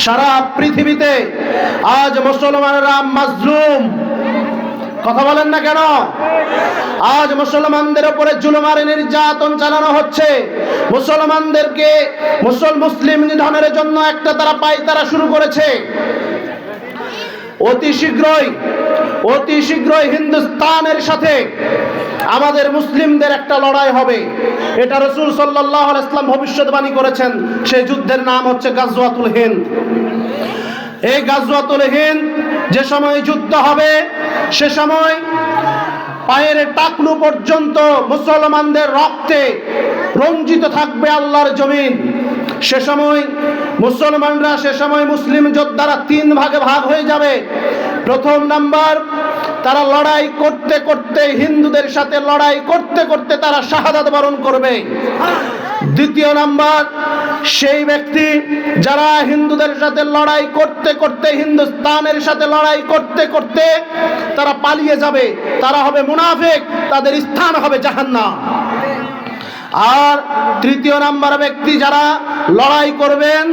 সারা পৃথিবীতে আজ মুসলমানরা মাজলুম। কথা বলেন না কেন? আজ মুসলমানদের উপরে জুলুম আর নির্যাতন চালানো হচ্ছে। মুসলমানদেরকে মুসলিম নিধনের জন্য একটা তারা পায়তারা শুরু করেছে। অতি শীঘ্রই হিন্দুস্তানের সাথে আমাদের মুসলিমদের একটা লড়াই হবে। এটা রাসূল সাল্লাল্লাহু আলাইহি ওয়াসাল্লাম ভবিষ্যৎবাণী করেছেন। সেই যুদ্ধের নাম হচ্ছে গাজওয়াতুল হিন্দ। এই গাজওয়াতুল হিন্দ যে সময় যুদ্ধ হবে, সে সময় পায়ের টাকনু পর্যন্ত মুসলমানদের রক্তে রঞ্জিত থাকবে আল্লাহর জমিন। সে সময় মুসলিম যোদ্ধারা তিন ভাগে ভাগ হয়ে যাবে। প্রথম নাম্বার, তারা লড়াই করতে করতে, হিন্দুদের সাথে লড়াই করতে করতে তারা শাহাদাত বরণ করবে। দ্বিতীয় নাম্বার, সেই ব্যক্তি যারা হিন্দুদের সাথে লড়াই করতে করতে, হিন্দুস্তানের সাথে লড়াই করতে করতে তারা পালিয়ে যাবে, তারা হবে মুনাফিক, তাদের স্থান হবে জাহান্নাম। আর তৃতীয় নাম্বার ব্যক্তি যারা লড়াই করবেন,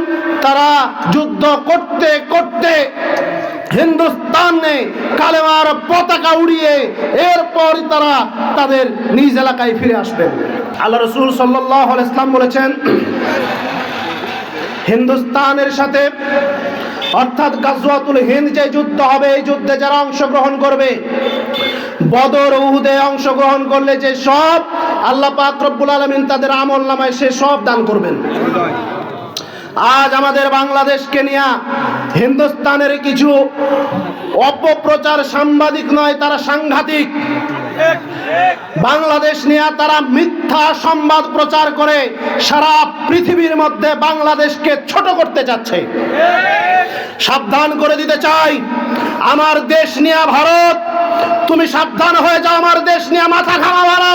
তারা যুদ্ধ করতে করতে হিন্দুস্তানে কালেমার পতাকা উড়িয়ে এরপর তারা তাদের নিজ এলাকায় ফিরে আসবেন। আল্লাহ রাসূল সাল্লাল্লাহু আলাইহি ওয়াসাল্লাম বলেছেন, হিন্দুস্তানের সাথে অর্থাৎ গাজওয়াতুল হিন্দ যে যুদ্ধ হবে, এই যুদ্ধে যারা অংশগ্রহণ করবে, বদর উহুদে অংশগ্রহণ করলে যে সব আল্লাহ পাক রব্বুল আলামিন তাদের আমলনামায় সে সব দান করবেন। আজ আমাদের বাংলাদেশকে নিয়ে হিন্দুস্তানের কিছু অপপ্রচার সাংবাদিক নয়, তারা সাংঘাতিক। বাংলাদেশ নিয়ে তারা মিথ্যা সংবাদ প্রচার করে সারা পৃথিবীর মধ্যে বাংলাদেশকে ছোট করতে যাচ্ছে। সাবধান করে দিতে চাই, আমার দেশ নিয়ে ভারত, তুমি সাবধান হয়ে যাও। আমার দেশ নিয়ে মাথা ঘামাবা না।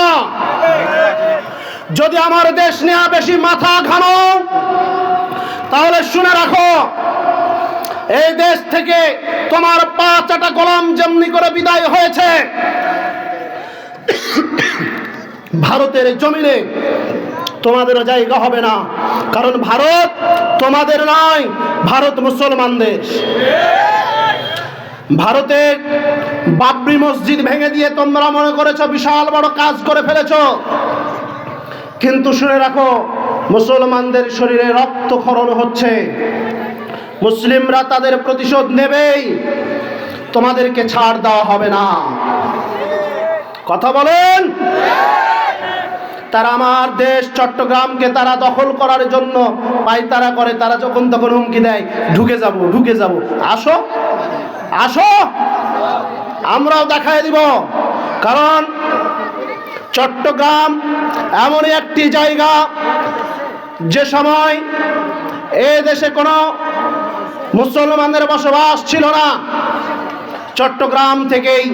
যদি আমার দেশ নিয়ে বেশি মাথা ঘামাও, তাহলে শুনে রাখো, এই দেশ থেকে তোমার 5টা গোলাম যেমনি করে বিদায় হয়েছে, ভারতের জমিনে তোমাদেরও জায়গা হবে না। কারণ ভারত তোমাদের নয়, ভারত মুসলমানদের। ভারতের বাবরি মসজিদ ভেঙে দিয়ে তোমরা মনে করেছো বিশাল বড় কাজ করে ফেলেছো, কিন্তু শুনে রাখো, মুসলমানদের শরীরে রক্তক্ষরণ হচ্ছে। মুসলিমরা তাদের প্রতিশোধ নেবেই, তোমাদেরকে ছাড় দেওয়া হবে না। কথা বলেন? তারা আমার দেশ চট্টগ্রামকে তারা দখল করার জন্য পায়তারা করে। তারা যখন তখন হুমকি দেয়, ঢুকে যাব, আসো, আমরাও দেখায় দিব। কারণ চট্টগ্রাম এমনই একটি জায়গা, যে সময় এ দেশে কোনো মুসলমানদের বসবাস ছিল না, চট্টগ্রাম থেকেই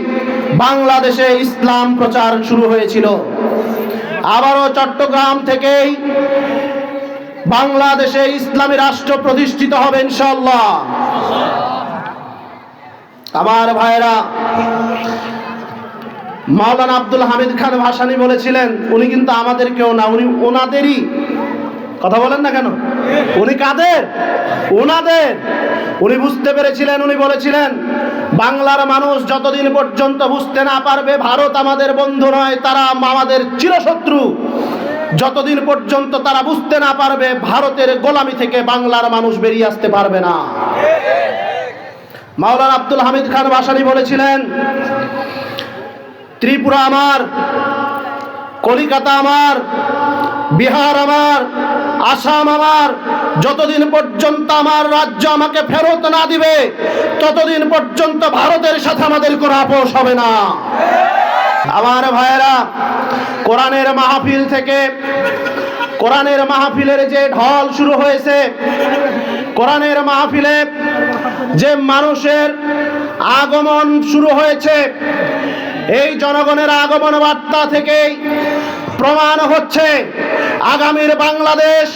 বাংলাদেশে ইসলাম প্রচার শুরু হয়েছিল। আবারও চট্টগ্রাম থেকেই বাংলাদেশে ইসলামী রাষ্ট্র প্রতিষ্ঠিত হবে ইনশাআল্লাহ। আমার ভাইরা, মাওলানা আব্দুল হামিদ খান ভাসানী বলেছিলেন, উনি কিন্তু আমাদের কেউ না, উনি ওনাদেরই। কথা বলেন না কেন? উনি কাদের? ওনাদের। উনি বুঝতে পেরেছিলেন, উনি বলেছিলেন, বাংলার মানুষ যতদিন পর্যন্ত বুঝতে না পারবে ভারত আমাদের বন্ধু নয়, তারা আমাদের চিরশত্রু, যতদিন পর্যন্ত তারা বুঝতে না পারবে ভারতের গোলামি থেকে বাংলার মানুষ বেরিয়ে আসতে পারবে না। মাওলানা আব্দুল হামিদ খান ভাসানী বলেছিলেন, ত্রিপুরা আমার, কলিকাতা আমার, বিহার আমার, আসাম আমার, যতদিন পর্যন্ত আমার রাজ্য আমাকে ফেরত না দিবে, ততদিন পর্যন্ত ভারতের সাথে আমাদের কোনো আপোষ হবে না। আমার ভাইয়েরা, কোরআনের মাহফিল থেকে, কোরআনের মাহফিলের যে ঢল শুরু হয়েছে, কোরআনের মাহফিলে যে মানুষের আগমন শুরু হয়েছে, এই জনগণের আগমন বার্তা থেকেই প্রমাণ হচ্ছে আগামীর বাংলাদেশ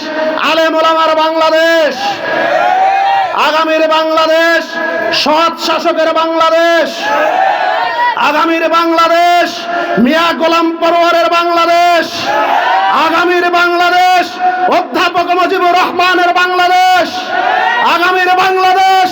আলেম ওলামার বাংলাদেশ, আগামীর বাংলাদেশ সৎ শাসকের বাংলাদেশ, আগামীর বাংলাদেশ মিয়া গোলাম পরোয়ারের বাংলাদেশ, আগামীর বাংলাদেশ অধ্যাপক মুজিবুর রহমানের বাংলাদেশ, আগামীর বাংলাদেশ